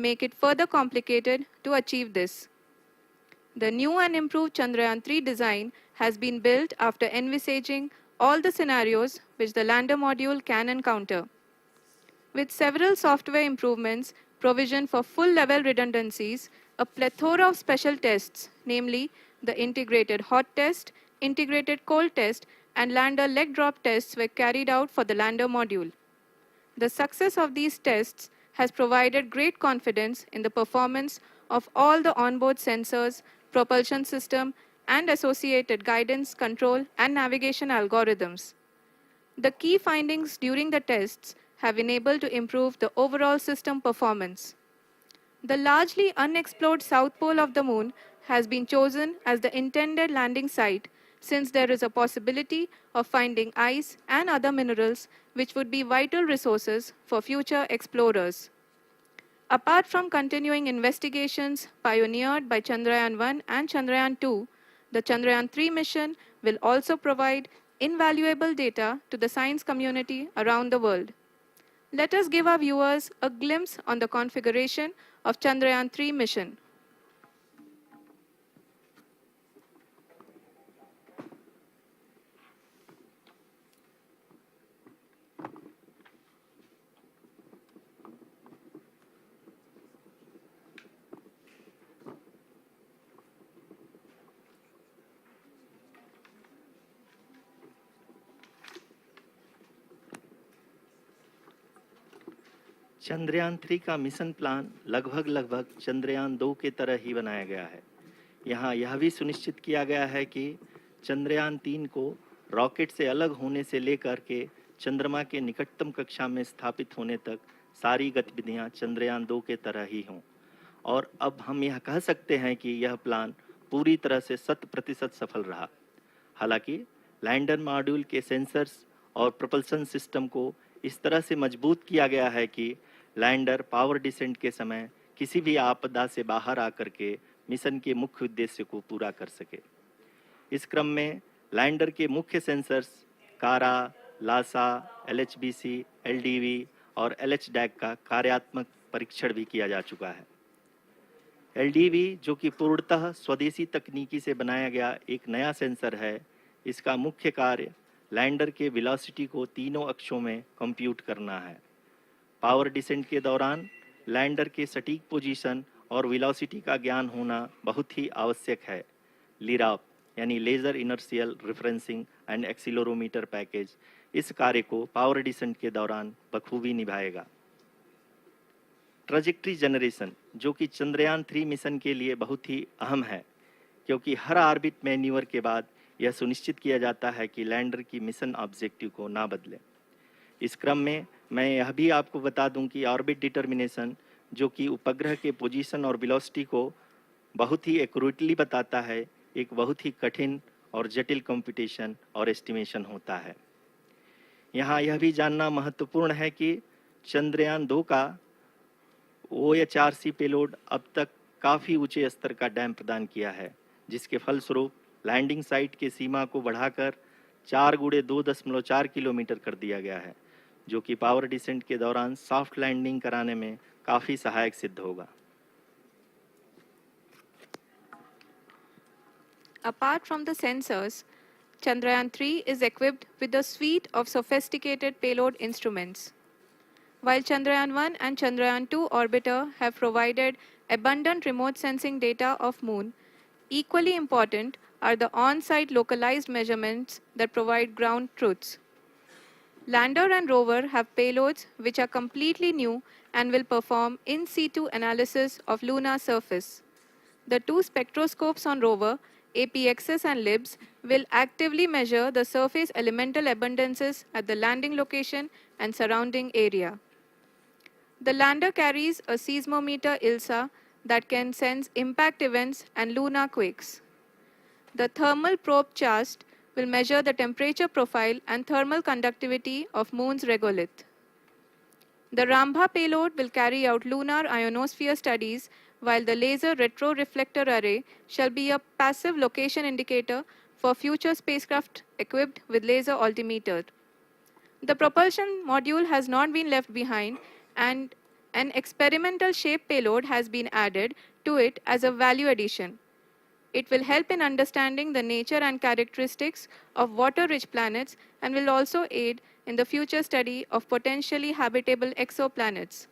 make it further complicated to achieve this. The new and improved Chandrayaan-3 design has been built after envisaging all the scenarios which the lander module can encounter. With several software improvements provisioned for full-level redundancies, a plethora of special tests, namely the integrated hot test, integrated cold test, and lander leg drop tests were carried out for the lander module. The success of these tests has provided great confidence in the performance of all the onboard sensors, propulsion system, and associated guidance, control, and navigation algorithms. The key findings during the tests have enabled to improve the overall system performance. The largely unexplored south pole of the moon has been chosen as the intended landing site since there is a possibility of finding ice and other minerals which would be vital resources for future explorers. Apart from continuing investigations pioneered by Chandrayaan-1 and Chandrayaan-2, the Chandrayaan-3 mission will also provide invaluable data to the science community around the world. Let us give our viewers a glimpse on the configuration of Chandrayaan-3 mission. Chandrayaan-3 का mission plan लगभग चंद्रयान-2 के तरह ही बनाया गया है। यहाँ यह भी सुनिश्चित किया गया है कि चंद्रयान-3 को रॉकेट से अलग होने से लेकर के चंद्रमा के निकटतम कक्षा में स्थापित होने तक सारी गतिविधियाँ चंद्रयान-2 के तरह ही हों। और अब हम यह कह सकते हैं कि यह प्लान पूरी तरह से 100% सफल रहा। हालांकि लैंडर मॉड्यूल के सेंसर्स और प्रोपल्शन सिस्टम को इस तरह से मजबूत किया गया है कि लैंडर पावर डिसेंट के समय किसी भी आपदा से बाहर आकर के मिशन के मुख्य उद्देश्य को पूरा कर सके। इस क्रम में लैंडर के मुख्य सेंसर्स कारा, लासा, LHBC, LDV और LHDAC का कार्यात्मक परीक्षण भी किया जा चुका है। LDV जो कि पूर्णतः स्वदेशी तकनीकी से बनाया गया एक नया सेंसर है, इसका मुख्य कार्य लैंडर के वेलोसिटी को तीनों अक्षों में कंप्यूट करना है। पावर डिसेंट के दौरान लैंडर के सटीक पोजीशन और वेलोसिटी का ज्ञान होना बहुत ही आवश्यक है। लिराप यानी laser inertial referencing and accelerometer package इस कार्य को पावर डिसेंट के दौरान बखूबी निभाएगा। ट्रैजेक्टरी जनरेशन जो कि चंद्रयान-3 मिशन के लिए बहुत ही अहम है, क्योंकि हर ऑर्बिट मैन्यूवर के बाद यह सुनिश्चित किया जाता है कि लैंडर की मिशन ऑब्जेक्टिव को ना बदले। इस क्रम में मैं यह भी आपको बता दूं कि ऑर्बिट डिटर्मिनेशन जो कि उपग्रह के पोजीशन और वेलोसिटी को बहुत ही एक्यूरेटली बताता है, एक बहुत ही कठिन और जटिल कंप्यूटेशन और एस्टिमेशन होता है। यहाँ यह भी जानना महत्वपूर्ण है कि चंद्रयान-2 का OHRC पेलोड अब तक काफ़ी ऊंचे स्तर का डैम प्रदान किया है, जिसके फलस्वरूप लैंडिंग साइट के सीमा को बढ़ाकर 4 × 2.4 किलोमीटर कर दिया गया है, जो कि पावर डिसेंट के दौरान सॉफ्ट लैंडिंग कराने में काफ़ी सहायक सिद्ध होगा। Apart from the sensors, Chandrayaan-3 is equipped with a suite of sophisticated payload instruments. While Chandrayaan-1 and Chandrayaan-2 orbiter have provided abundant remote sensing data of Moon, equally important are the on-site localized measurements that provide ground truths. Lander and rover have payloads which are completely new and will perform in situ analysis of lunar surface. The two spectroscopes on rover, APXS and LIBS, will actively measure the surface elemental abundances at the landing location and surrounding area. The lander carries a seismometer ILSA that can sense impact events and lunar quakes. The thermal probe CHAST will measure the temperature profile and thermal conductivity of Moon's regolith. The Rambha payload will carry out lunar ionosphere studies, while the laser retroreflector array shall be a passive location indicator for future spacecraft equipped with laser altimeter. The propulsion module has not been left behind and An experimental shape payload has been added to it as a value addition. It will help in understanding the nature and characteristics of water-rich planets and will also aid in the future study of potentially habitable exoplanets.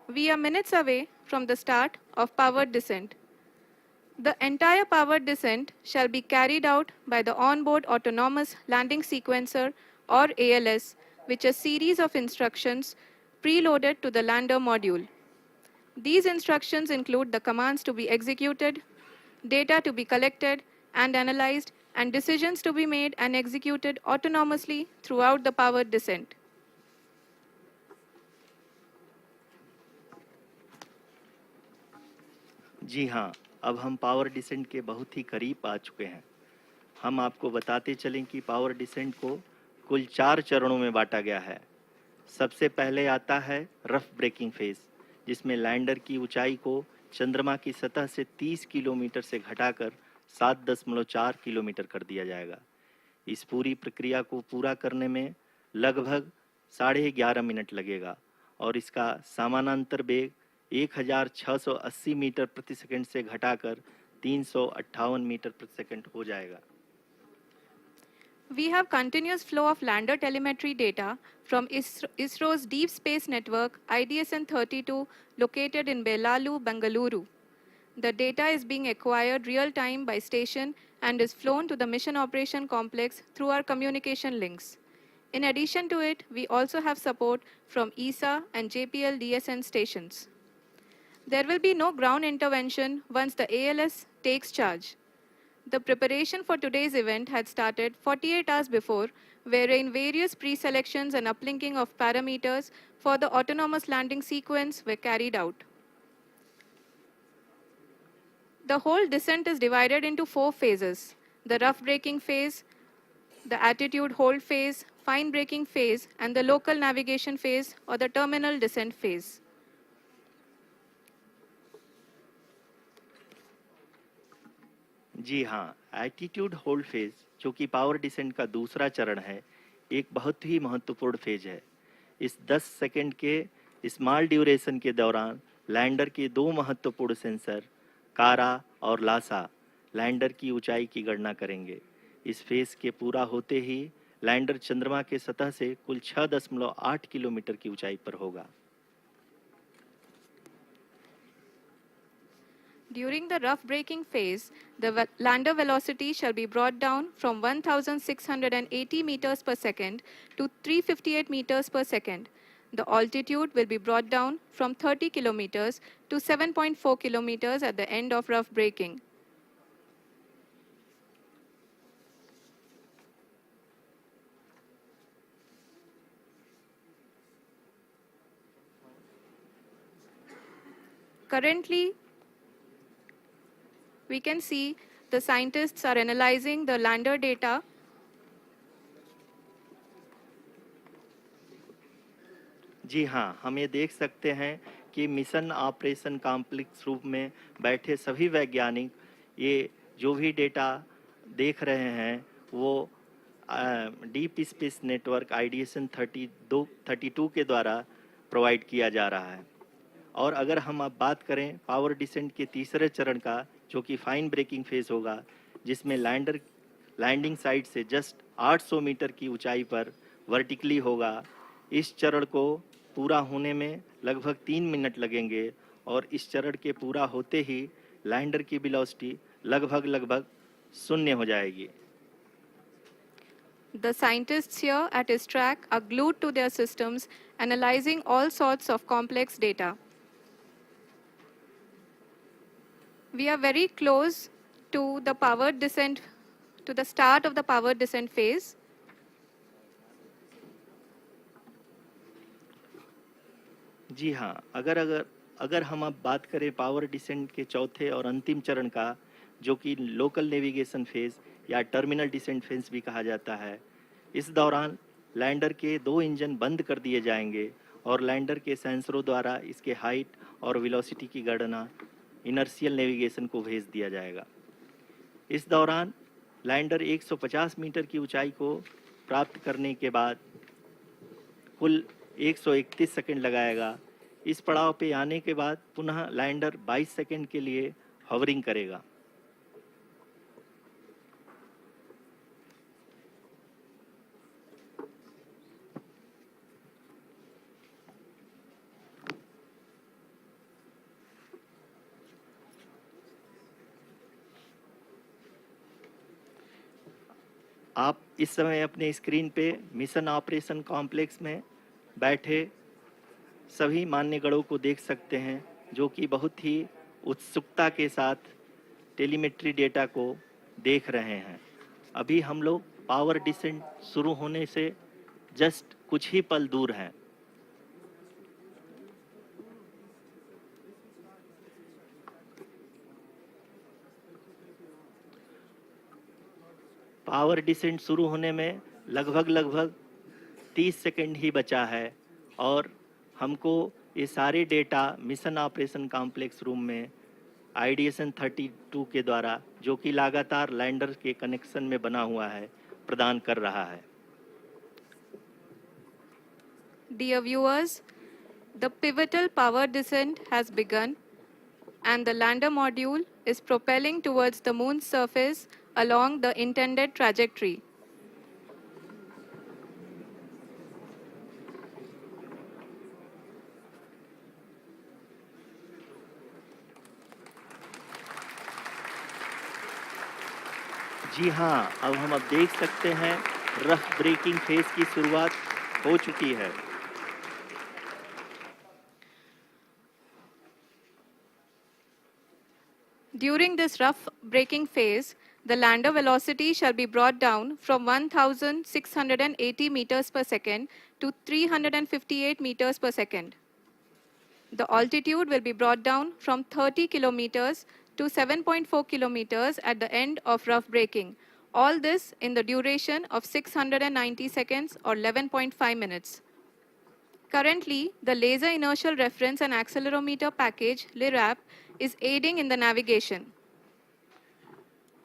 We are minutes away from the start of powered descent. The entire powered descent shall be carried out by the Onboard Autonomous Landing Sequencer or ALS, which is a series of instructions preloaded to the lander module. These instructions include the commands to be executed, data to be collected and analyzed, and decisions to be made and executed autonomously throughout the powered descent. जी हाँ, अब हम power descent के बहुत ही करीब आ चुके हैं। हम आपको बताते चलें कि पावर डिसेंट को कुल 4 चरणों में बांटा गया है। सबसे पहले आता है रफ ब्रेकिंग फेज, जिसमें लैंडर की ऊंचाई को चंद्रमा की सतह से 30 किलोमीटर से घटाकर 7.4 किलोमीटर कर दिया जाएगा। इस पूरी प्रक्रिया को पूरा करने में लगभग 11.5 मिनट लगेगा और इसका समानांतर वेग 1680 मीटर प्रति सेकंड से घटाकर 358 मीटर प्रति सेकंड हो जाएगा। We have continuous flow of lander telemetry data from ISRO's Deep Space Network IDSN-32 located in Belalu, Bengaluru. The data is being acquired real-time by station and is flown to the Mission Operation Complex through our communication links. In addition to it, we also have support from ESA and JPL DSN stations. There will be no ground intervention once the ALS takes charge. The preparation for today's event had started 48 hours before, wherein various pre-selections and uplinking of parameters for the autonomous landing sequence were carried out. The whole descent is divided into 4 phases: the rough braking phase, the attitude hold phase, fine braking phase, and the local navigation phase or the terminal descent phase. जी हाँ, attitude hold phase, जो कि power descent का दूसरा चरण है, एक बहुत ही महत्वपूर्ण फेज है। इस 10 सेकंड के स्मॉल ड्यूरेशन के दौरान लैंडर के 2 महत्वपूर्ण सेंसर कारा और लासा लैंडर की ऊंचाई की गणना करेंगे। इस फेज के पूरा होते ही लैंडर चंद्रमा के सतह से कुल 6.8 किलोमीटर की ऊंचाई पर होगा। During the rough braking phase, the lander velocity shall be brought down from 1,680 meters per second to 358 meters per second. The altitude will be brought down from 30 kilometers to 7.4 kilometers at the end of rough braking. Currently, we can see the scientists are analyzing the lander data. जी हाँ, हम ये देख सकते हैं कि mission operation complex रूप में बैठे सभी वैज्ञानिक ये जो भी डेटा देख रहे हैं वो डीप स्पेस नेटवर्क IDSN 32 के द्वारा प्रोवाइड किया जा रहा है। और अगर हम अब बात करें पावर डिसेंट के तीसरे चरण का, जो कि फाइन ब्रेकिंग फेज होगा, जिसमें लैंडर लैंडिंग साइट से जस्ट 800 मीटर की ऊंचाई पर वर्टिकली होगा। इस चरण को पूरा होने में लगभग 3 मिनट लगेंगे और इस चरण के पूरा होते ही लैंडर की वेलोसिटी लगभग 0 हो जाएगी। The scientists here at ISTRAC are glued to their systems, analyzing all sorts of complex data. We are very close to the powered descent, to the start of the powered descent phase. जी हाँ, अगर हम अब बात करें power descent के चौथे और अंतिम चरण का, जो कि लोकल नेविगेशन फेज या टर्मिनल डिसेंट फेज भी कहा जाता है, इस दौरान लैंडर के 2 इंजन बंद कर दिए जाएंगे और लैंडर के सेंसरों द्वारा इसके हाइट और वेलोसिटी की गणना इनर्शियल नेविगेशन को भेज दिया जाएगा। इस दौरान लैंडर 150 मीटर की ऊंचाई को प्राप्त करने के बाद कुल 131 सेकंड लगाएगा। इस पड़ाव पे आने के बाद पुनः लैंडर 22 सेकंड के लिए हॉवरिंग करेगा। आप इस समय अपने स्क्रीन पे मिशन ऑपरेशन कॉम्प्लेक्स में बैठे सभी मान्यगणों को देख सकते हैं, जो कि बहुत ही उत्सुकता के साथ टेलीमेट्री डेटा को देख रहे हैं। अभी हम लोग पावर डिसेंट शुरू होने से जस्ट कुछ ही पल दूर हैं। पावर डिसेंट शुरू होने में लगभग 30 सेकंड ही बचा है और हमको ये सारे data mission operation complex room में आईडीएसएन 32 के द्वारा, जो कि लगातार लैंडर के कनेक्शन में बना हुआ है, प्रदान कर रहा है। Dear viewers, the pivotal power descent has begun and the lander module is propelling towards the moon's surface along the intended trajectory. जी हाँ, अब देख सकते हैं रफ ब्रेकिंग फेज की शुरुआत हो चुकी है। During this rough braking phase, the lander velocity shall be brought down from 1,680 meters per second to 358 meters per second. The altitude will be brought down from 30 kilometers to 7.4 kilometers at the end of rough braking. All this in the duration of 690 seconds or 11.5 minutes. Currently, the Laser Inertial Reference and Accelerometer package, LIRAP, is aiding in the navigation.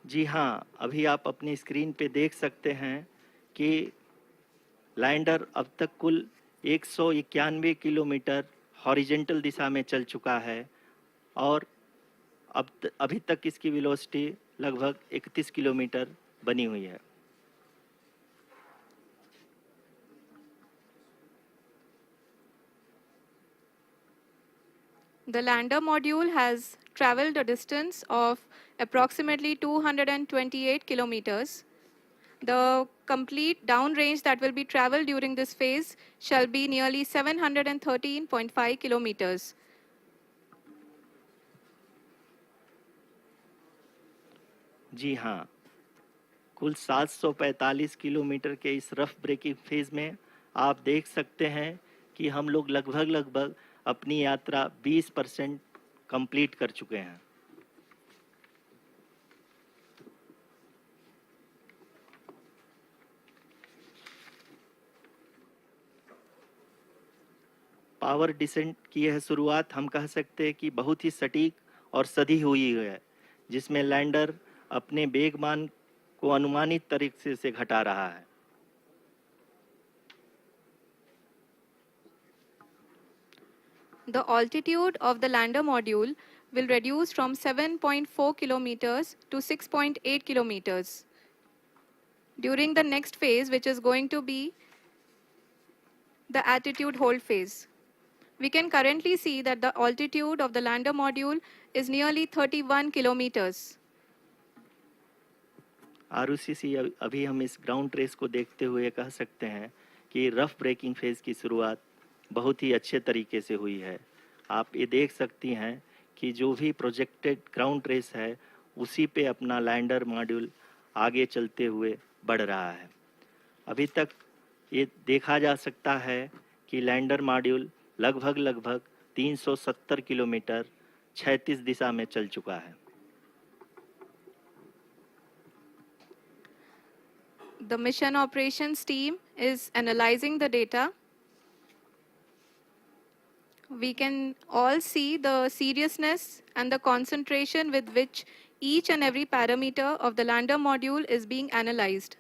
जी हाँ, अभी आप अपनी screen पे देख सकते हैं कि lander अब तक कुल 191 किलोमीटर हॉरिजेंटल दिशा में चल चुका है और अभी तक इसकी वेलोसिटी लगभग 31 किलोमीटर बनी हुई है। The lander module has traveled a distance of approximately 228 kilometers. The complete downrange that will be traveled during this phase shall be nearly 713.5 kilometers. जी हाँ, कुल 745 किलोमीटर के इस रफ ब्रेकिंग फेज में आप देख सकते हैं कि हम लोग लगभग अपनी यात्रा 20% कंप्लीट कर चुके हैं। पावर डिसेंट की यह शुरुआत हम कह सकते हैं कि बहुत ही सटीक और सधी हुई है, जिसमें लैंडर अपने वेगमान को अनुमानित तरीके से घटा रहा है। The altitude of the lander module will reduce from 7.4 kilometers to 6.8 kilometers. During the next phase, which is going to be the attitude hold phase. We can currently see that the altitude of the lander module is nearly 31 kilometers. आरयूसीसी अभी हम इस ground trace को देखते हुए कह सकते हैं कि रफ ब्रेकिंग फेज की शुरुआत बहुत ही अच्छे तरीके से हुई है। आप ये देख सकती हैं कि जो भी प्रोजेक्टेड ग्राउंड ट्रेस है उसी पे अपना लैंडर मॉड्यूल आगे चलते हुए बढ़ रहा है। अभी तक ये देखा जा सकता है कि लैंडर मॉड्यूल लगभग 370 किलोमीटर क्षैतिज दिशा में चल चुका है। The mission operations team is analyzing the data. We can all see the seriousness and the concentration with which each and every parameter of the lander module is being analyzed.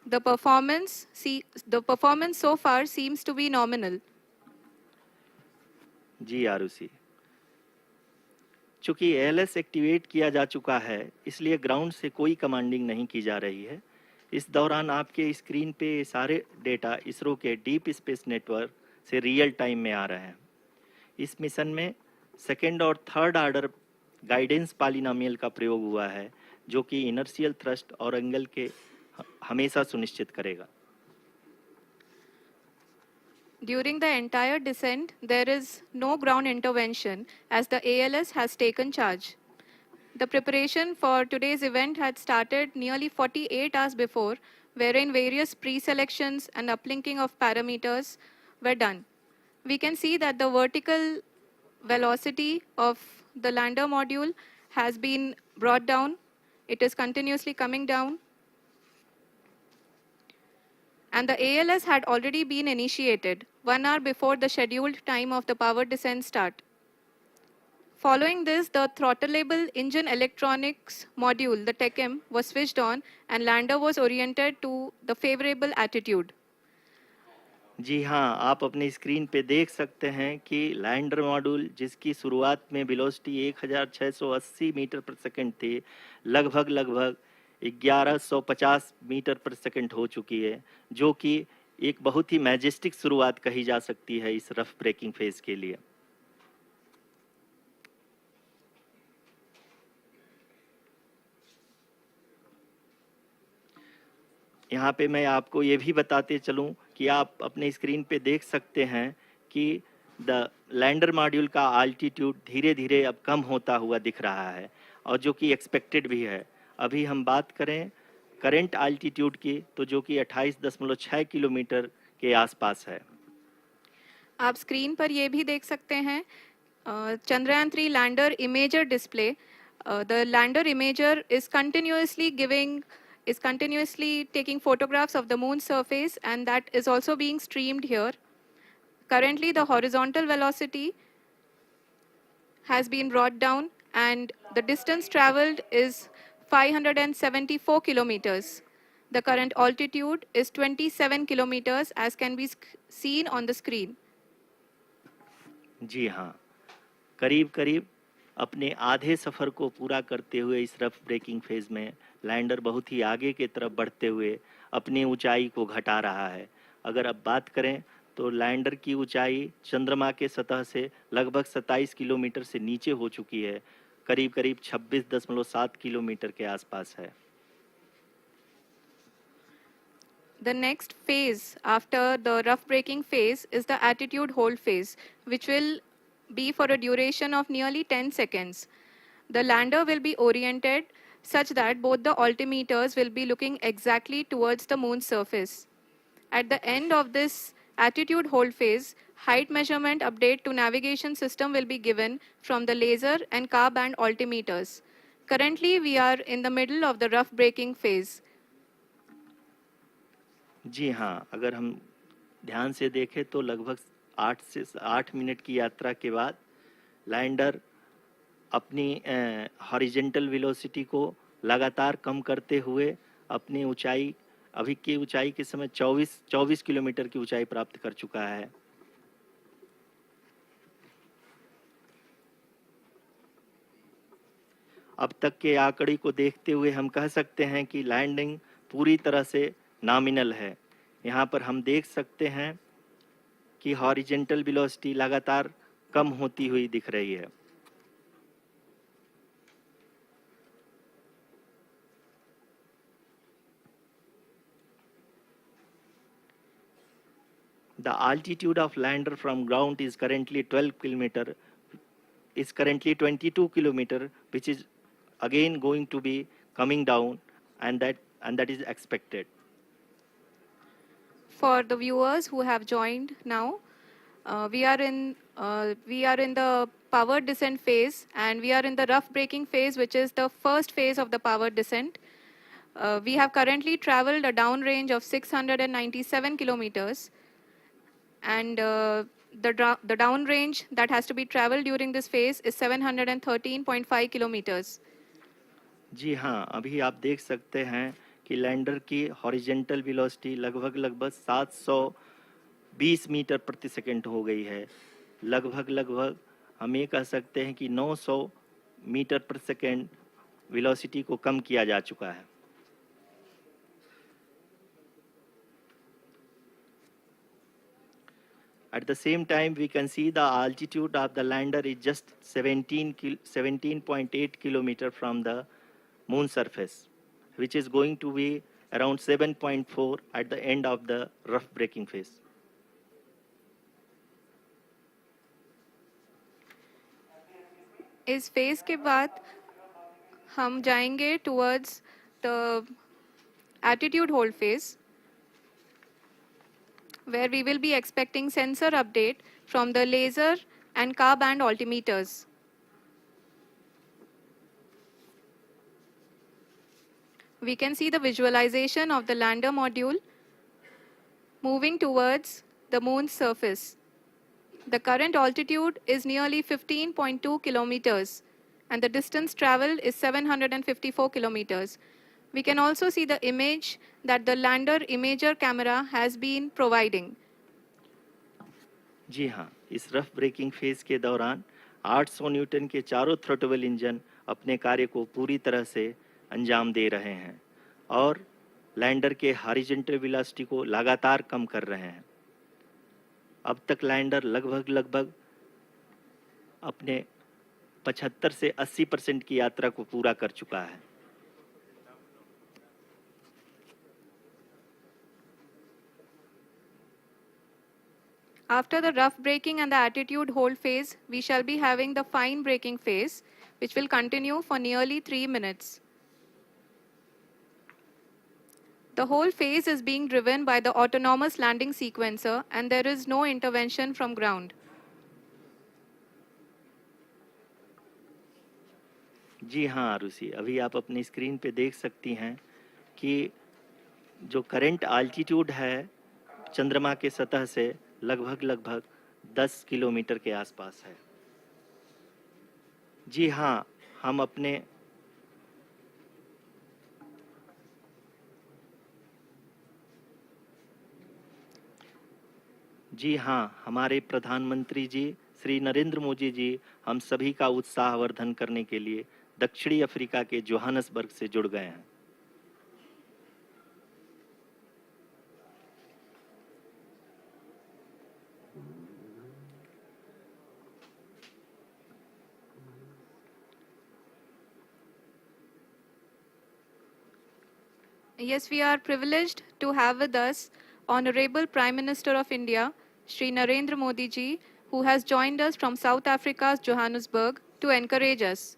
The performance so far seems to be nominal. जी आरुषि, चूंकि ALS activate किया जा चुका है, इसलिए ground से कोई commanding नहीं की जा रही है। इस दौरान आपके स्क्रीन पे सारे डेटा इसरो के डीप स्पेस नेटवर्क से रियल टाइम में आ रहे हैं। इस मिशन में सेकेंड और थर्ड ऑर्डर गाइडेंस पॉलिनोमियल का प्रयोग हुआ है, जो कि इनर्शियल थ्रस्ट और एंगल के हमेशा सुनिश्चित करेगा। During the entire descent, there is no ground intervention as the ALS has taken charge. The preparation for today's event had started nearly 48 hours before, wherein various pre-selections and uplinking of parameters were done. We can see that the vertical velocity of the lander module has been brought down. It is continuously coming down. And the ALS had already been initiated 1 hour before the scheduled time of the power descent start. Following this, the throttleable engine electronics module, the TECM, was switched on and lander was oriented to the favorable attitude. जी हाँ, आप अपनी screen पे देख सकते हैं कि lander module, जिसकी शुरुआत में वेलोसिटी 1680 मीटर पर सेकंड थी, लगभग 1150 मीटर पर सेकंड हो चुकी है, जो कि एक बहुत ही मैजेस्टिक शुरुआत कही जा सकती है इस रफ ब्रेकिंग फेज के लिए। यहाँ पे मैं आपको ये भी बताते चलूँ कि आप अपने स्क्रीन पे देख सकते हैं कि द लैंडर मॉड्यूल का आल्टीट्यूड धीरे धीरे अब कम होता हुआ दिख रहा है, और जो कि एक्सपेक्टेड भी है। अभी हम बात करें करंट आल्टीट्यूड की, तो जो कि 28.6 किलोमीटर के आसपास है। आप स्क्रीन पर ये भी देख सकते हैं Chandrayaan-3 lander imager display. The lander imager is continuously taking photographs of the moon's surface, and that is also being streamed here. Currently, the horizontal velocity has been brought down, and the distance traveled is 574 kilometers. The current altitude is 27 kilometers, as can be seen on the screen. जी हाँ, करीब करीब अपने आधे सफ़र को पूरा करते हुए इस रफ ब्रेकिंग फेज में लैंडर बहुत ही आगे की तरफ बढ़ते हुए अपनी ऊंचाई को घटा रहा है। अगर अब बात करें तो लैंडर की ऊंचाई चंद्रमा के सतह से लगभग 27 किलोमीटर से नीचे हो चुकी है, करीब करीब 26.7 किलोमीटर के आसपास है। The next phase after the rough braking phase is the attitude hold phase, which will be for a duration of nearly 10 seconds. The lander will be oriented such that both the altimeters will be looking exactly towards the moon's surface. At the end of this attitude hold phase, height measurement update to navigation system will be given from the laser and car band altimeters. Currently, we are in the middle of the rough braking phase. जी हाँ, अगर हम ध्यान से देखें तो लगभग 8 minute की यात्रा के बाद लैंडर अपनी हॉरिजेंटल वेलोसिटी को लगातार कम करते हुए अपनी ऊंचाई, अभी की ऊंचाई के समय 24 किलोमीटर की ऊंचाई प्राप्त कर चुका है। अब तक के आंकड़े को देखते हुए हम कह सकते हैं कि लैंडिंग पूरी तरह से नॉमिनल है। यहाँ पर हम देख सकते हैं कि हॉरिजेंटल वेलोसिटी लगातार कम होती हुई दिख रही है। The altitude of lander from ground is currently 22 kilometer, which is again going to be coming down, and that is expected. For the viewers who have joined now, we are in the power descent phase, and we are in the rough braking phase, which is the first phase of the power descent. We have currently traveled a downrange of 697 kilometers, and the downrange that has to be traveled during this phase is 713.5 kilometers. जी हाँ, अभी आप देख सकते हैं कि lander की horizontal velocity लगभग 720 metre प्रति सेकंड हो गई है। लगभग हम ये कह सकते हैं कि 900 मीटर प्रति सेकंड वेलोसिटी को कम किया जा चुका है। At the same time, we can see the altitude of the lander is just 17.8 kilometer from the moon surface, which is going to be around 7.4 at the end of the rough braking phase. इस phase के बाद हम जाएंगे towards the attitude hold phase, where we will be expecting sensor update from the laser and car band altimeters. We can see the visualization of the lander module moving towards the moon's surface. The current altitude is nearly 15.2 kilometers and the distance traveled is 754 kilometers. We can also see the image that the lander imager camera has been providing. जी हाँ, इस rough breaking phase के दौरान 800 Newton के चारों throttle engine अपने कार्य को पूरी तरह से अंजाम दे रहे हैं और लैंडर के हॉरिजॉन्टल वेलोसिटी को लगातार कम कर रहे हैं। अब तक लैंडर लगभग अपने 75 से 80% की यात्रा को पूरा कर चुका है। After the rough braking and the attitude hold phase, we shall be having the fine braking phase, which will continue for nearly 3 minutes. The whole phase is being driven by the autonomous landing sequencer and there is no intervention from ground. जी हाँ आरुषि, अभी आप अपनी screen पे देख सकती हैं कि जो करंट आल्टीट्यूड है चंद्रमा के सतह से लगभग 10 किलोमीटर के आसपास है। जी हाँ, हमारे प्रधानमंत्री जी श्री नरेंद्र मोदी जी हम सभी का उत्साहवर्धन करने के लिए दक्षिणी अफ्रीका के जोहानसबर्ग से जुड़ गए हैं। Yes, we are privileged to have with us Honorable Prime Minister of India, Shri Narendra Modi ji, who has joined us from South Africa's Johannesburg to encourage us.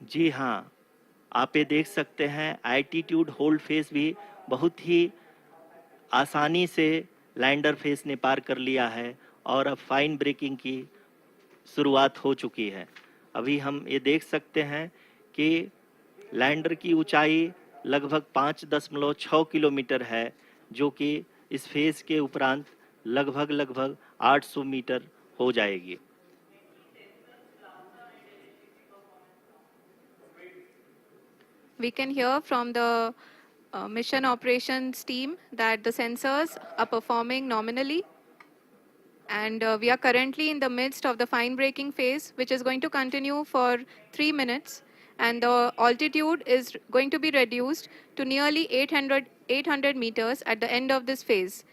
जी हाँ, आप ये देख सकते हैं एल्टीट्यूड होल्ड फेज भी बहुत ही आसानी से लैंडर फेज ने पार कर लिया है और अब फाइन ब्रेकिंग की शुरुआत हो चुकी है। अभी हम ये देख सकते हैं कि लैंडर की ऊंचाई लगभग 5.6 किलोमीटर है, जो कि इस फेज के उपरांत लगभग 800 मीटर हो जाएगी। We can hear from the mission operations team that the sensors are performing nominally. And we are currently in the midst of the fine braking phase, which is going to continue for 3 minutes. And the altitude is going to be reduced to nearly 800 meters at the end of this phase.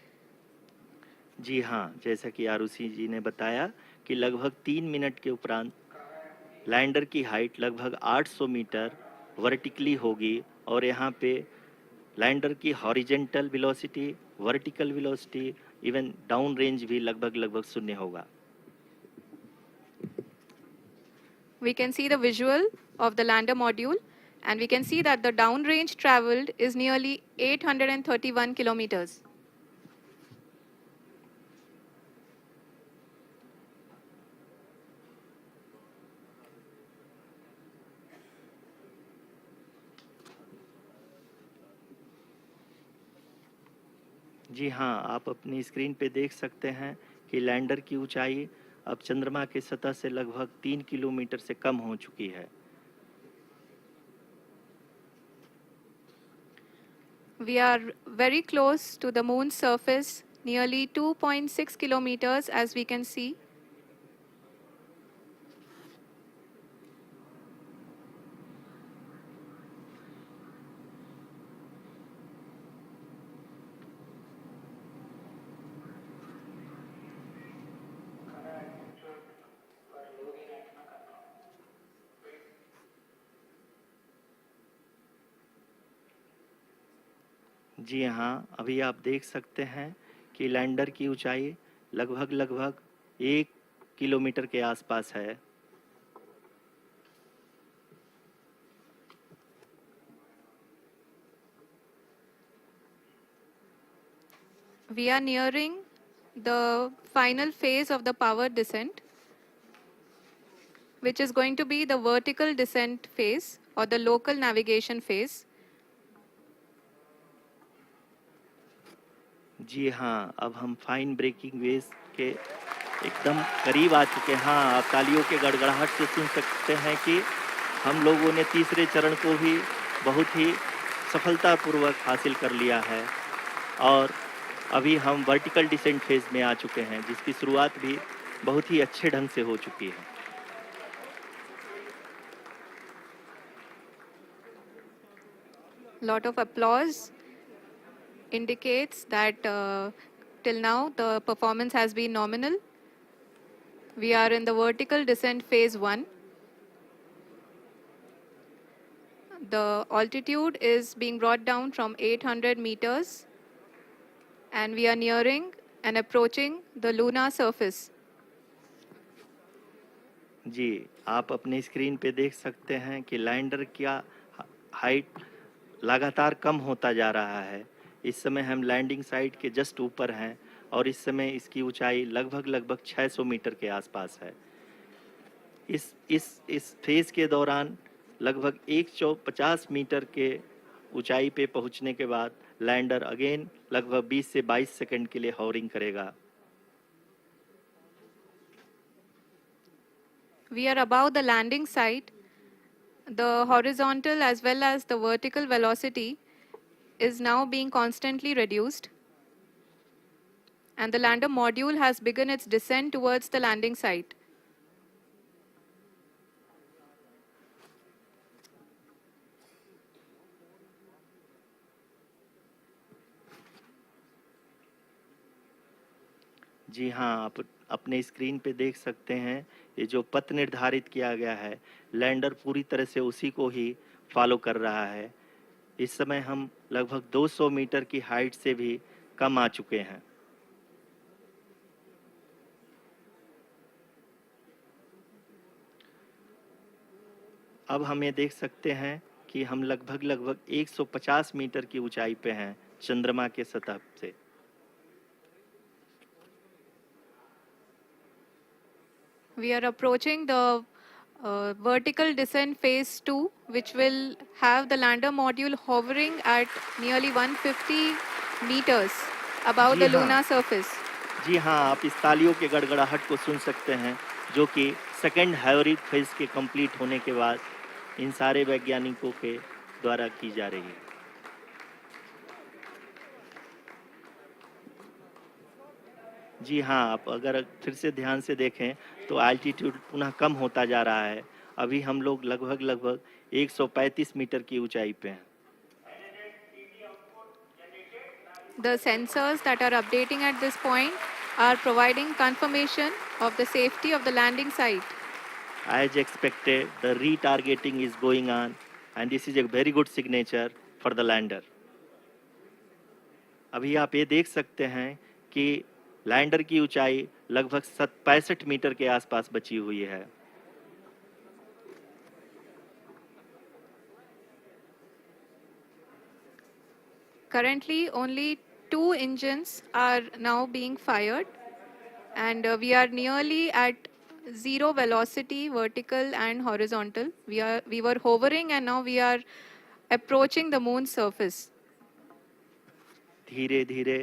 जी हाँ, जैसा कि आरुषि जी ने बताया कि लगभग 3 minute के उपरांत lander की हाइट लगभग 800 मीटर वर्टिकली होगी और यहाँ पे लैंडर की horizontal velocity, vertical velocity, even down range भी लगभग शून्य होगा। We can see the visual of the lander module and we can see that the down range traveled is nearly 831 kilometers. जी हाँ, आप अपनी स्क्रीन पे देख सकते हैं कि लैंडर की ऊंचाई अब चंद्रमा की सतह से लगभग 3 किलोमीटर से कम हो चुकी है। We are very close to the moon's surface, nearly 2.6 kilometers as we can see. जी हाँ, अभी आप देख सकते हैं कि लैंडर की ऊंचाई लगभग 1 किलोमीटर के आसपास है। We are nearing the final phase of the power descent, which is going to be the vertical descent phase or the local navigation phase. जी हाँ, अब हम फाइन ब्रेकिंग वेव्स के एकदम करीब आ चुके हैं। हाँ, आप तालियों के गड़गड़ाहट से सुन सकते हैं कि हम लोगों ने तीसरे चरण को भी बहुत ही सफलतापूर्वक हासिल कर लिया है और अभी हम वर्टिकल डिसेंट फेज में आ चुके हैं, जिसकी शुरुआत भी बहुत ही अच्छे ढंग से हो चुकी है। Lot of applause indicates that till now the performance has been nominal. We are in the vertical descent phase 1. The altitude is being brought down from 800 meters and we are nearing and approaching the lunar surface. जी, आप अपने screen पे देख सकते हैं कि lander का height लगातार कम होता जा रहा है। इस समय हम लैंडिंग साइट के जस्ट ऊपर हैं और इस समय इसकी ऊंचाई लगभग 600 मीटर के आसपास है। इस फेज के दौरान लगभग 150 मीटर के ऊंचाई पे पहुंचने के बाद लैंडर अगेन लगभग 20 से 22 सेकंड के लिए हॉवरिंग करेगा। We are above the landing site. The horizontal as well as the vertical velocity is now being constantly reduced. And the lander module has begun its descent towards the landing site. जी हाँ, आप अपने screen पे देख सकते हैं ये जो पथ निर्धारित किया गया है, लैंडर पूरी तरह से उसी को ही फॉलो कर रहा है। इस समय हम लगभग 200 मीटर की हाइट से भी कम आ चुके हैं। अब हम ये देख सकते हैं कि हम लगभग 150 मीटर की ऊंचाई पे हैं चंद्रमा के सतह से। We are approaching the vertical descent phase 2, which will have the lander module hovering at nearly 150 meters above ji the हाँ, lunar surface. जी हाँ, आप इस तालियों के गड़गड़ाहट को सुन सकते हैं, जो कि सेकंड हाइब्रिड फेज के कंप्लीट होने के बाद इन सारे वैज्ञानिकों के द्वारा की जा रही है। जी हाँ, आप अगर फिर से ध्यान से देखें तो एल्टीट्यूड पुनः कम होता जा रहा है। अभी हम लोग लगभग 135 मीटर की ऊंचाई पे हैं। The sensors that are updating at this point are providing confirmation of the safety of the landing site. As expected, the retargeting is going on and this is a very good signature for the lander. अभी आप ये देख सकते हैं कि lander की ऊंचाई लगभग 65 मीटर के आसपास बची हुई है। Currently, only 2 engines are now being fired, and we are nearly at zero velocity, vertical and horizontal. We were hovering, and now we are approaching the moon's surface. धीरे धीरे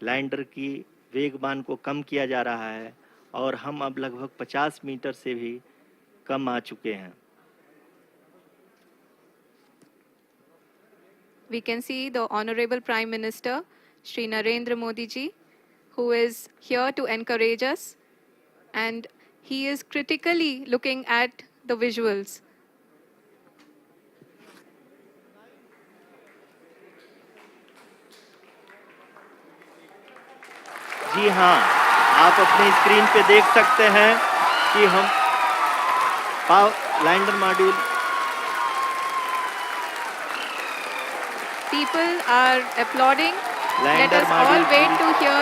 लैंडर की वेगमान को कम किया जा रहा है और हम अब लगभग 50 मीटर से भी कम आ चुके हैं। We can see the Honorable Prime Minister, Shri Narendra Modi ji, who is here to encourage us, and he is critically looking at the visuals. जी हाँ, आप अपनी स्क्रीन पे देख सकते हैं कि हम lander module People are applauding. Let lander us all module wait to hear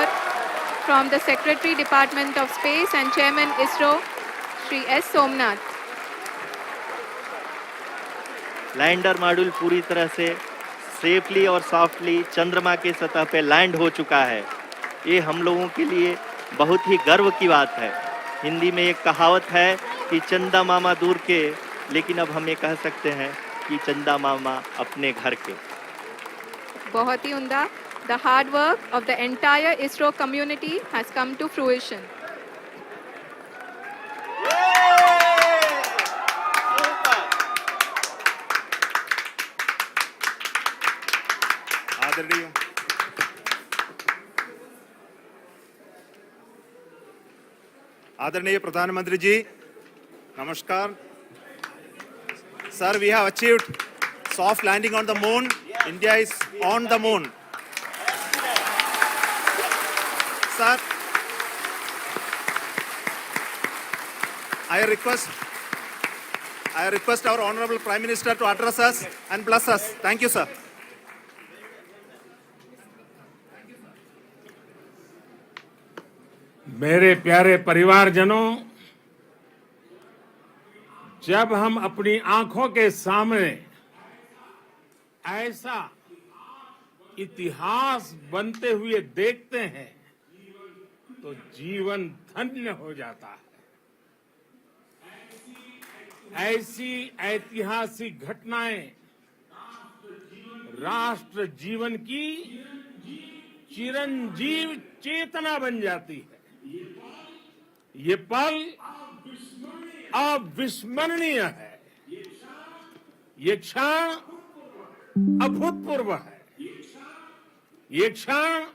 from the Secretary Department of Space and Chairman ISRO, Shri S. Somnath. Lander module पूरी तरह से सेफली और सॉफ्टली चंद्रमा के सतह पे लैंड हो चुका है। ये हम लोगों के लिए बहुत ही गर्व की बात है। हिंदी में एक कहावत है कि चंदा मामा दूर के, लेकिन अब हम ये कह सकते हैं कि चंदा मामा अपने घर के। बहुत ही उम्दा. The hard work of the entire ISRO community has come to fruition. आदरणीय आदरणीय प्रधानमंत्री जी, नमस्कार. Sir, we have achieved soft landing on the moon. India is on the moon. Sir, I request our Honorable Prime Minister to address us and bless us. Thank you, sir. मेरे प्यारे परिवारजनों, जब हम अपनी आंखों के सामने ऐसा इतिहास बनते हुए देखते हैं तो जीवन धन्य हो जाता है। ऐसी ऐतिहासिक घटनाएं राष्ट्र जीवन की चिरंजीव चेतना बन जाती है। ये पल अविस्मरणीय है। ये क्षण अभूतपूर्व है। ये क्षण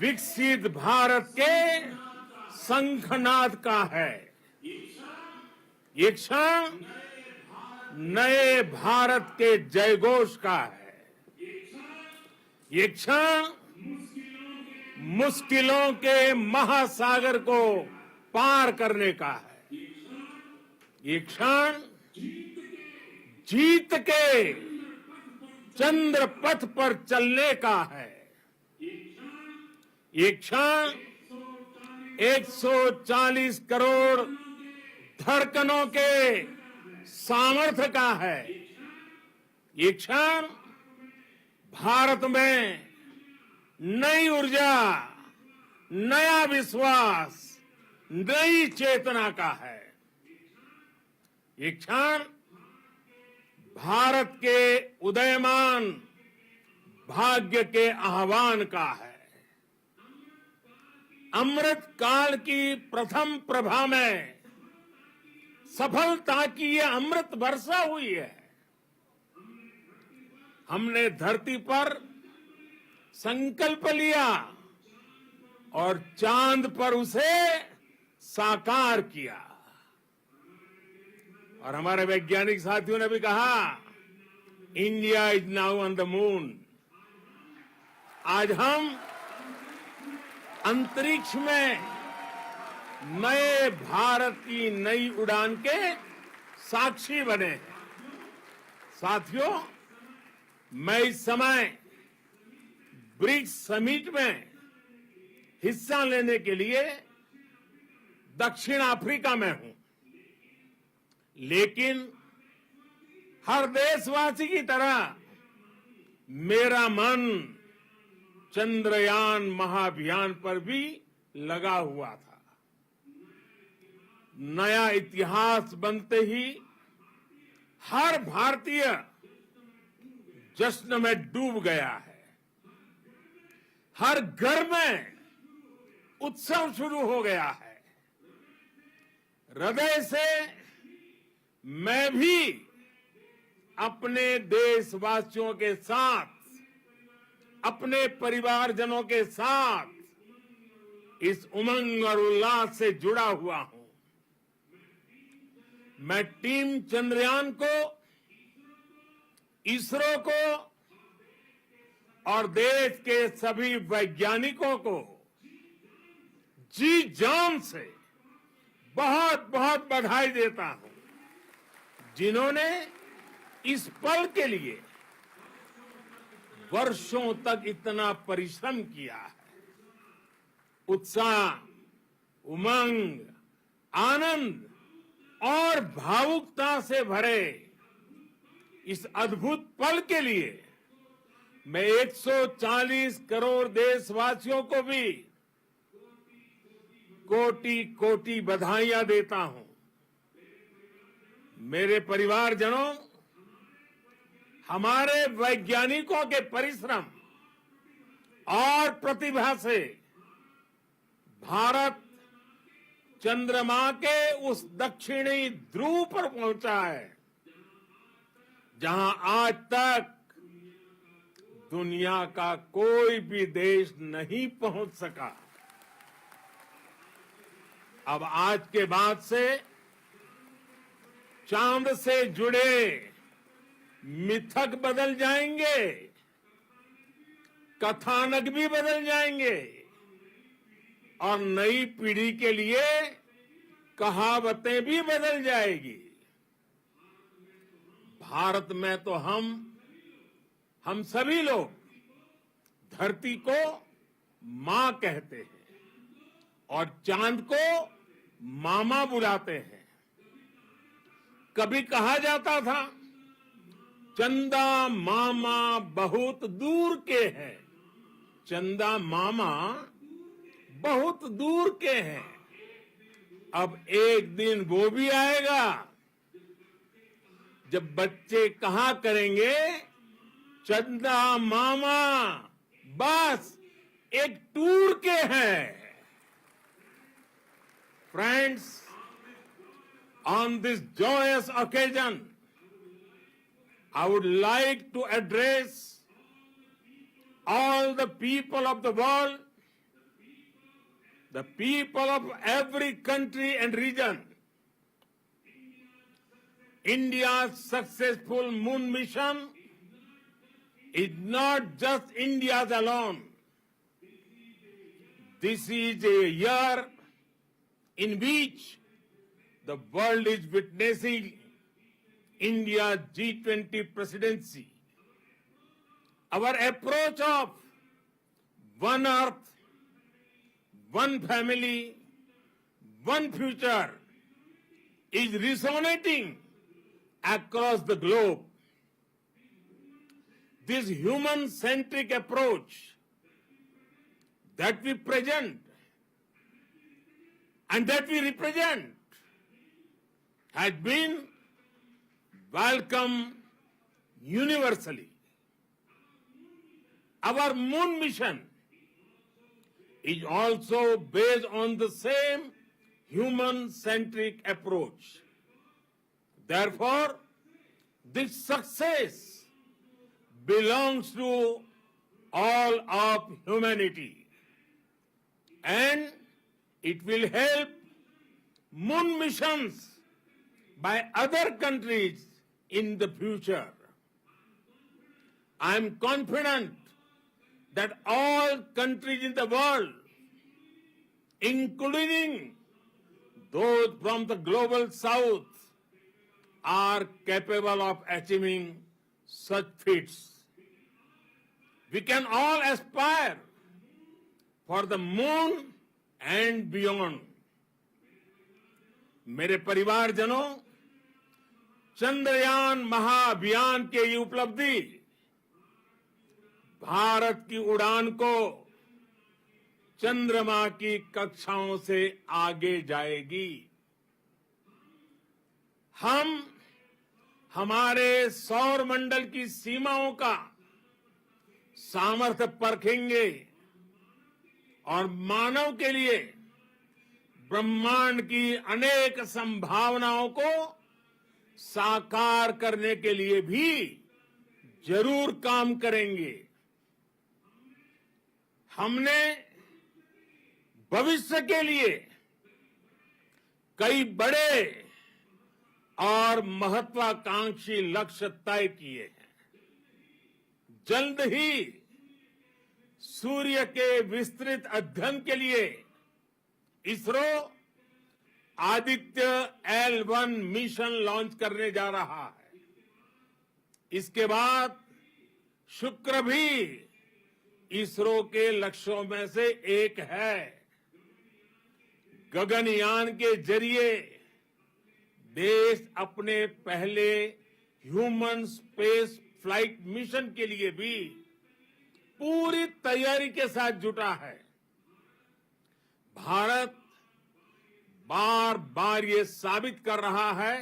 विकसित भारत के शंखनाद का है। ये क्षण नए भारत के जयघोष का है। ये क्षण मुश्किलों के महासागर को पार करने का है। ये क्षण जीत के चंद्र पथ पर चलने का है। ये क्षण 140 करोड़ धड़कनों के सामर्थ्य का है। ये क्षण भारत में नई ऊर्जा, नया विश्वास, नई चेतना का है। ये क्षण भारत के उदयमान भाग्य के आह्वान का है। अमृत काल की प्रथम प्रभा में सफलता की ये अमृत वर्षा हुई है। हमने धरती पर संकल्प लिया और चांद पर उसे साकार किया। और हमारे वैज्ञानिक साथियों ने भी कहा, India is now on the moon. आज हम अंतरिक्ष में नए भारत की नई उड़ान के साक्षी बने हैं। साथियों, मैं इस समय ब्रिक्स समिट में हिस्सा लेने के लिए दक्षिण अफ्रीका में हूं, लेकिन हर देशवासी की तरह मेरा मन चंद्रयान महाअभियान पर भी लगा हुआ था। नया इतिहास बनते ही हर भारतीय जश्न में डूब गया है। हर घर में उत्सव शुरू हो गया है। हृदय से मैं भी अपने देशवासियों के साथ, अपने परिवारजनों के साथ इस उमंग और उल्लास से जुड़ा हुआ हूं। मैं टीम चंद्रयान को, इसरो को और देश के सभी वैज्ञानिकों को जी जान से बहुत बहुत बधाई देता हूं, जिन्होंने इस पल के लिए वर्षों तक इतना परिश्रम किया है। उत्साह, उमंग, आनंद और भावुकता से भरे इस अद्भुत पल के लिए मैं 140 करोड़ देशवासियों को भी कोटि कोटि बधाइयां देता हूं। मेरे परिवारजनों, हमारे वैज्ञानिकों के परिश्रम और प्रतिभा से भारत चंद्रमा के उस दक्षिणी ध्रुव पर पहुंचा है, जहां आज तक दुनिया का कोई भी देश नहीं पहुंच सका। अब आज के बाद से चांद से जुड़े मिथक बदल जाएंगे, कथानक भी बदल जाएंगे और नई पीढ़ी के लिए कहावतें भी बदल जाएगी। भारत में तो हम सभी लोग धरती को मां कहते हैं और चांद को मामा बुलाते हैं। कभी कहा जाता था, चंदा मामा बहुत दूर के हैं। चंदा मामा बहुत दूर के हैं। अब एक दिन वो भी आएगा जब बच्चे कहा करेंगे, चंदा मामा बस एक टूर के हैं। Friends, on this joyous occasion, I would like to address all the people of the world, the people of every country and region. India's successful moon mission is not just India's alone. This is a year in which the world is witnessing India's G20 presidency. Our approach of one earth, one family, one future is resonating across the globe. This human-centric approach that we present and that we represent has been welcomed universally. Our moon mission is also based on the same human-centric approach. Therefore, this success belongs to all of humanity, and it will help moon missions by other countries in the future. I am confident that all countries in the world, including those from the global south, are capable of achieving such feats. We can all aspire for the moon and beyond. मेरे परिवारजनों, चंद्रयान महाअभियान की ये उपलब्धि भारत की उड़ान को चंद्रमा की कक्षाओं से आगे जाएगी। हम हमारे सौर मंडल की सीमाओं का सामर्थ्य परखेंगे और मानव के लिए ब्रह्मांड की अनेक संभावनाओं को साकार करने के लिए भी जरूर काम करेंगे। हमने भविष्य के लिए कई बड़े और महत्वाकांक्षी लक्ष्य तय किए हैं। जल्द ही सूर्य के विस्तृत अध्ययन के लिए ISRO Aditya L1 mission launch करने जा रहा है। इसके बाद शुक्र भी इसरो के लक्ष्यों में से एक है। गगनयान के जरिए देश अपने पहले ह्यूमन स्पेस फ्लाइट मिशन के लिए भी पूरी तैयारी के साथ जुटा है। भारत बार बार ये साबित कर रहा है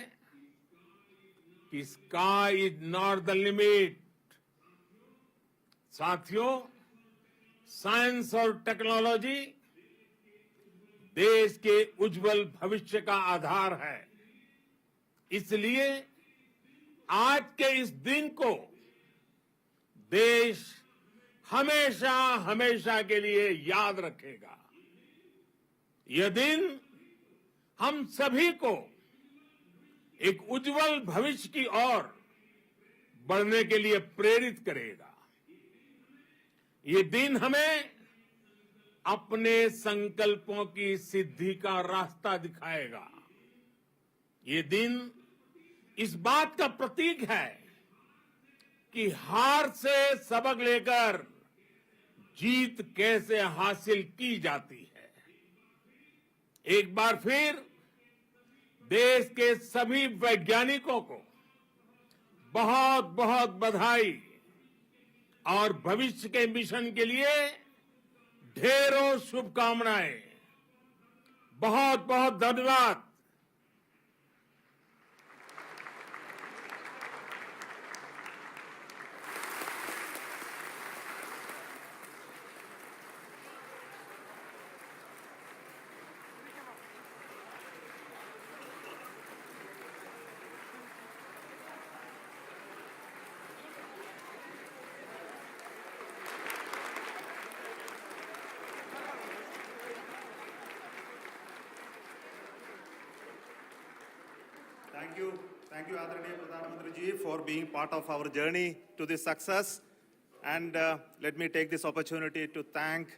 कि sky is not the limit. साथियों, साइंस और टेक्नोलॉजी देश के उज्जवल भविष्य का आधार है। इसलिए आज के इस दिन को देश हमेशा हमेशा के लिए याद रखेगा। यह दिन हम सभी को एक उज्जवल भविष्य की ओर बढ़ने के लिए प्रेरित करेगा। ये दिन हमें अपने संकल्पों की सिद्धि का रास्ता दिखाएगा। ये दिन इस बात का प्रतीक है कि हार से सबक लेकर जीत कैसे हासिल की जाती है। एक बार फिर देश के सभी वैज्ञानिकों को बहुत बहुत बधाई और भविष्य के मिशन के लिए ढेरों शुभकामनाएं। बहुत बहुत धन्यवाद। Thank you, Adaraniya Pradhan Mantri ji, for being part of our journey to this success. And let me take this opportunity to thank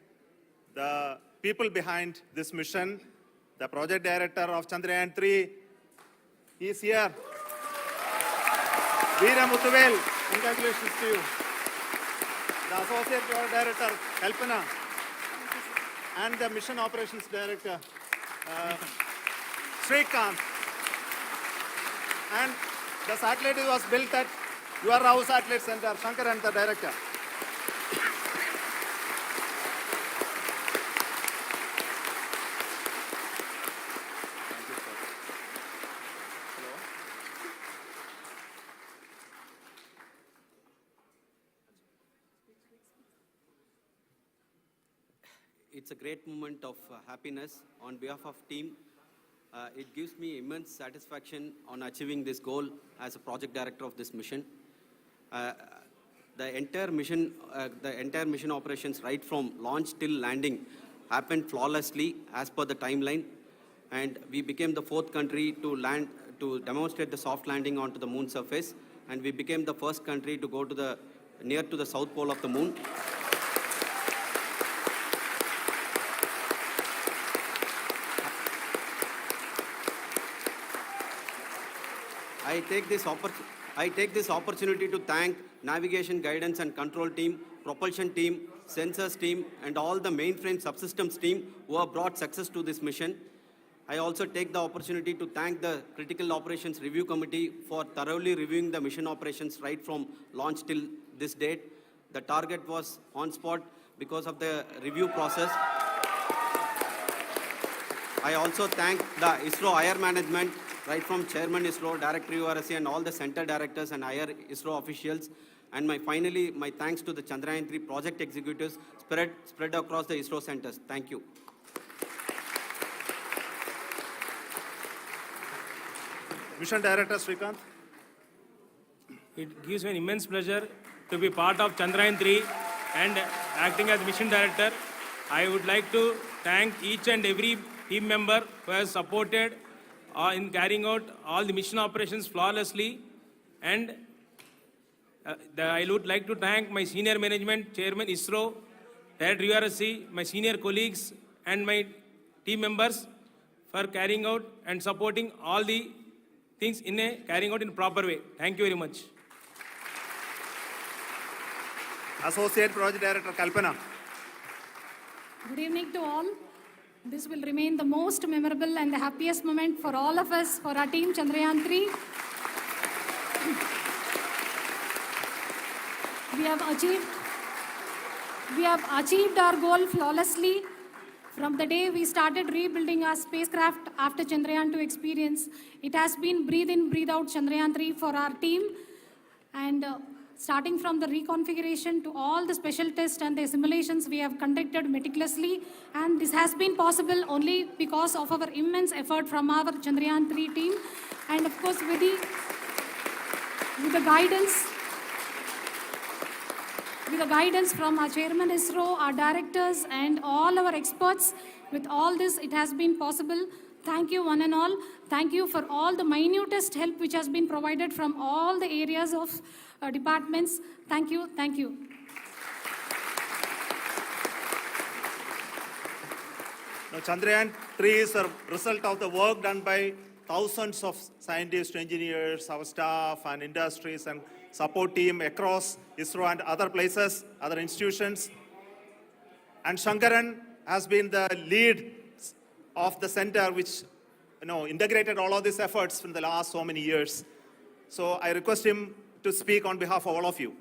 the people behind this mission. The project director of Chandrayaan-3, he is here. Veera Muthuvel, congratulations to you. The associate project director, Kalpana, and the mission operations director, Srikanth. And the satellite was built at your Rao Satellite Center, Shankar and the director. Thank you, sir. Hello. It's a great moment of happiness on behalf of team. It gives me immense satisfaction on achieving this goal as a project director of this mission. The entire mission operations, right from launch till landing, happened flawlessly as per the timeline, and we became the 4th country to demonstrate the soft landing onto the moon surface, and we became the first country to go to near to the south pole of the moon. I take this opportunity to thank navigation, guidance and control team, propulsion team, sensors team, and all the mainframe subsystems team who have brought success to this mission. I also take the opportunity to thank the Critical Operations Review Committee for thoroughly reviewing the mission operations right from launch till this date. The target was on spot because of the review process. I also thank the ISRO higher management, right from Chairman ISRO, Director URSC, and all the center directors and higher ISRO officials. And finally, my thanks to the Chandrayaan-3 project executives spread across the ISRO centers. Thank you. Mission Director Srikanth. It gives me an immense pleasure to be part of Chandrayaan-3 and acting as mission director. I would like to thank each and every team member who has supported in carrying out all the mission operations flawlessly. And I would like to thank my senior management, Chairman ISRO, Director URSC, my senior colleagues and my team members for carrying out and supporting all the things carrying out in a proper way. Thank you very much. Associate Project Director Kalpana. Good evening to all. This will remain the most memorable and the happiest moment for all of us, for our team Chandrayaan-3. We have achieved our goal flawlessly. From the day we started rebuilding our spacecraft after Chandrayaan-2 experience, it has been breathe in, breathe out Chandrayaan-3 for our team. And starting from the reconfiguration to all the special tests and the simulations we have conducted meticulously. And this has been possible only because of our immense effort from our Chandrayaan-3 team. And of course, with the guidance from our Chairman ISRO, our directors, and all our experts. With all this, it has been possible. Thank you, one and all. Thank you for all the minutest help which has been provided from all the areas of departments. Thank you. Thank you. Now, Chandrayaan-3 is a result of the work done by thousands of scientists, engineers, our staff, and industries, and support team across ISRO and other places, other institutions. And Shankaran has been the lead of the center which integrated all of these efforts in the last so many years. So I request him to speak on behalf of all of you.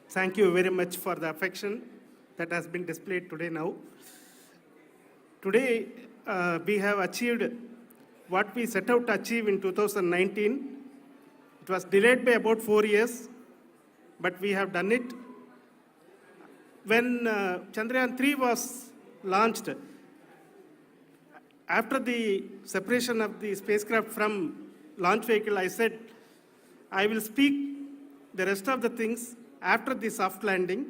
Thank you very much for the affection that has been displayed today now. Today, we have achieved what we set out to achieve in 2019. It was delayed by about 4 years, but we have done it. When Chandrayaan-3 was launched, after the separation of the spacecraft from launch vehicle, I said, I will speak the rest of the things after the soft landing.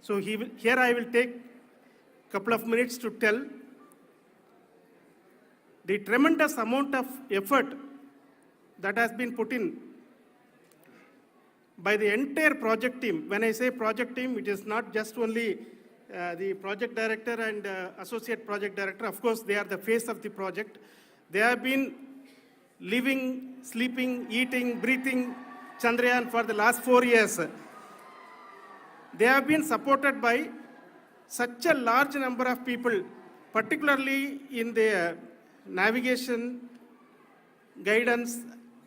So here I will take a couple of minutes to tell the tremendous amount of effort that has been put in by the entire project team. When I say project team, it is not just only the project director and associate project director. Of course, they are the face of the project. They have been living, sleeping, eating, breathing Chandrayaan for the last 4 years. They have been supported by such a large number of people, particularly in the navigation, guidance,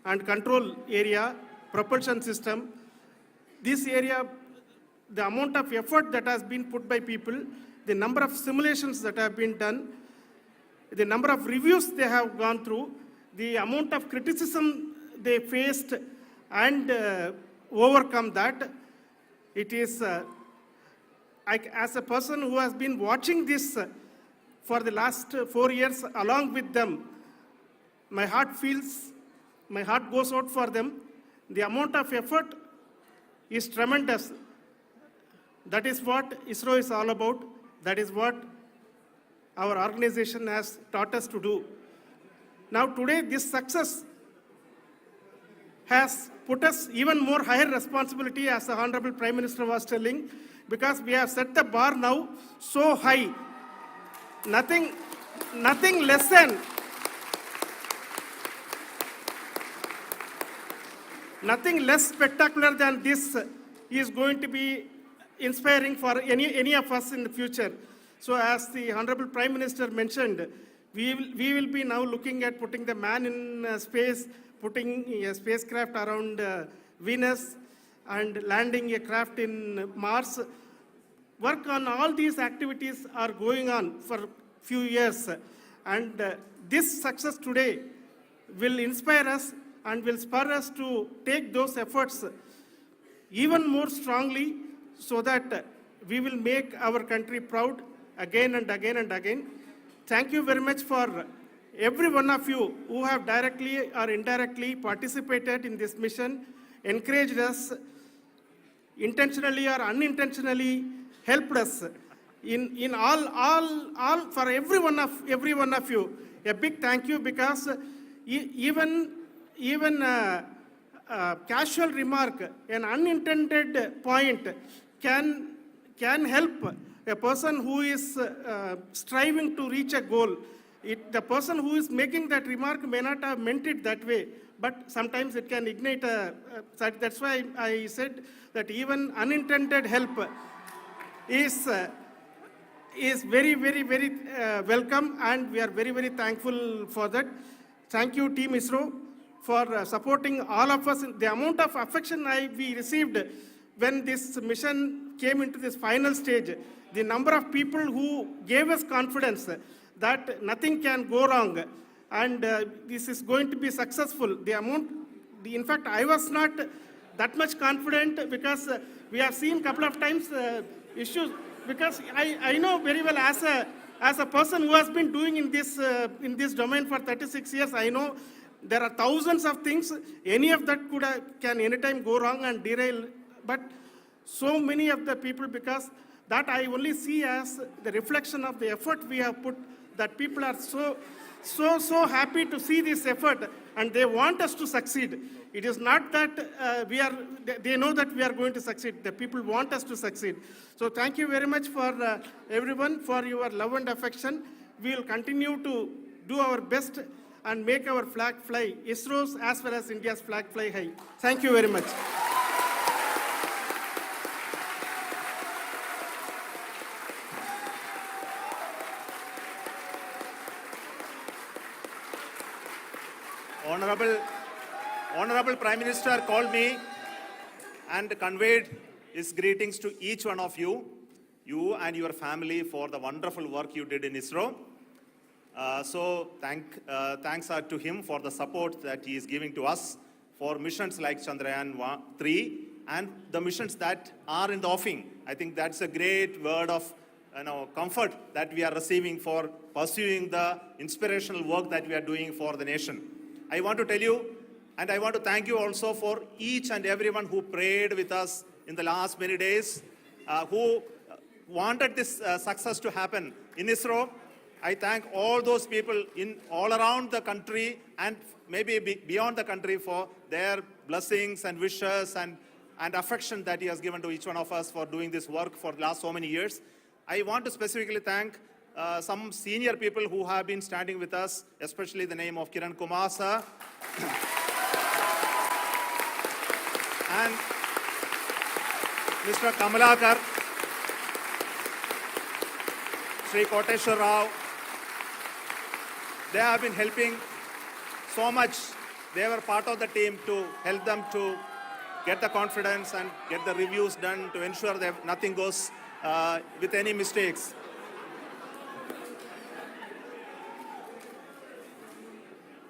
and control area, propulsion system. This area, the amount of effort that has been put by people, the number of simulations that have been done, the number of reviews they have gone through, the amount of criticism they faced and overcome that. It is, as a person who has been watching this for the last 4 years along with them, my heart goes out for them. The amount of effort is tremendous. That is what ISRO is all about. That is what our organization has taught us to do. Now today, this success has put us even more higher responsibility, as the Honorable Prime Minister was telling, because we have set the bar now so high. Nothing less than nothing less spectacular than this is going to be inspiring for any of us in the future. So as the Honorable Prime Minister mentioned, we will be now looking at putting the man in space, putting a spacecraft around Venus and landing a craft in Mars. Work on all these activities are going on for few years. And this success today will inspire us and will spur us to take those efforts even more strongly so that we will make our country proud again and again and again. Thank you very much for every one of you who have directly or indirectly participated in this mission, encouraged us, intentionally or unintentionally helped us in all for every one of you. A big thank you, because even casual remark, an unintended point can help a person who is striving to reach a goal. The person who is making that remark may not have meant it that way, but sometimes it can ignite that's why I said that even unintended help is very, very, very welcome, and we are very, very thankful for that. Thank you, Team ISRO, for supporting all of us. The amount of affection we received when this mission came into this final stage, the number of people who gave us confidence that nothing can go wrong and this is going to be successful. In fact, I was not that much confident, because we have seen a couple of times issues, because I know very well as a person who has been doing in this domain for 36 years, I know there are thousands of things. Any of that can anytime go wrong and derail. But so many of the people, because that I only see as the reflection of the effort we have put, that people are so happy to see this effort and they want us to succeed. It is not that they know that we are going to succeed. The people want us to succeed. So thank you very much for everyone for your love and affection. We will continue to do our best and make our flag fly, ISRO's as well as India's flag fly high. Thank you very much. Honorable Prime Minister called me and conveyed his greetings to each one of you and your family, for the wonderful work you did in ISRO. So thanks are to him for the support that he is giving to us for missions like Chandrayaan-3 and the missions that are in the offing. I think that's a great word of comfort that we are receiving for pursuing the inspirational work that we are doing for the nation. I want to tell you, and I want to thank you also for each and everyone who prayed with us in the last many days, who wanted this success to happen in ISRO. I thank all those people all around the country and maybe beyond the country for their blessings and wishes and affection that he has given to each one of us for doing this work for the last so many years. I want to specifically thank some senior people who have been standing with us, especially the name of Kiran Kumar sir and Mr. Kamalakar, Sri Koteshwar Rao. They have been helping so much. They were part of the team to help them to get the confidence and get the reviews done to ensure that nothing goes with any mistakes.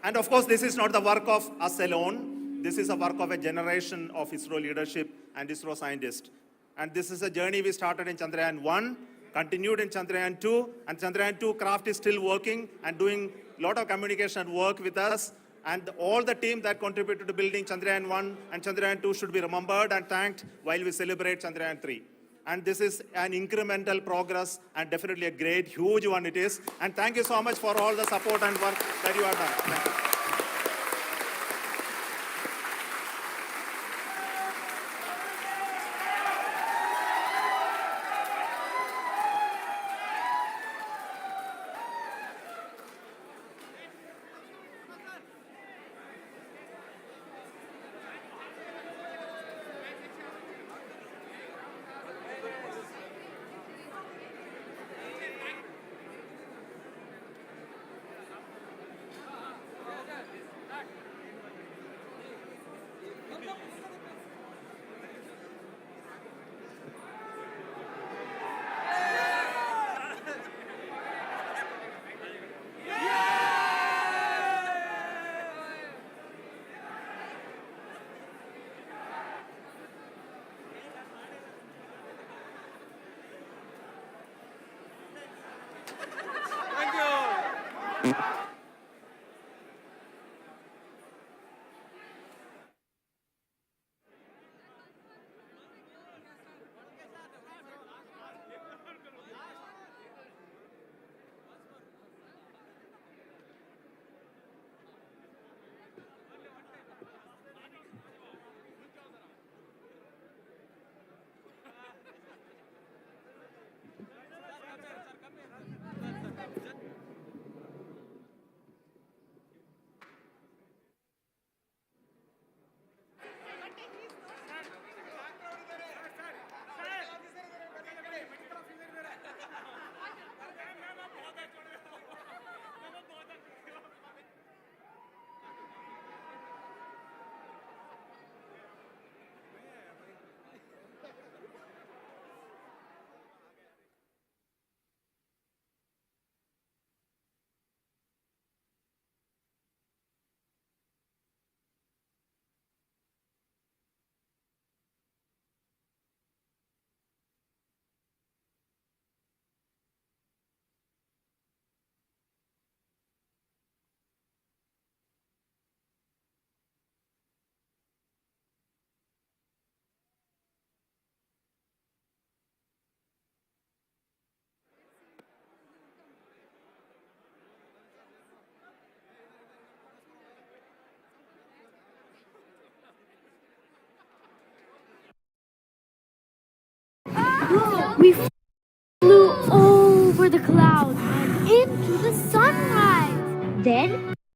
And of course, this is not the work of us alone. This is a work of a generation of ISRO leadership and ISRO scientists. And this is a journey we started in Chandrayaan-1, continued in Chandrayaan-2, and Chandrayaan-2 craft is still working and doing a lot of communication work with us. And all the team that contributed to building Chandrayaan-1 and Chandrayaan-2 should be remembered and thanked while we celebrate Chandrayaan-3. And this is an incremental progress and definitely a great, huge one it is. And thank you so much for all the support and work that you have done. Thank you. Then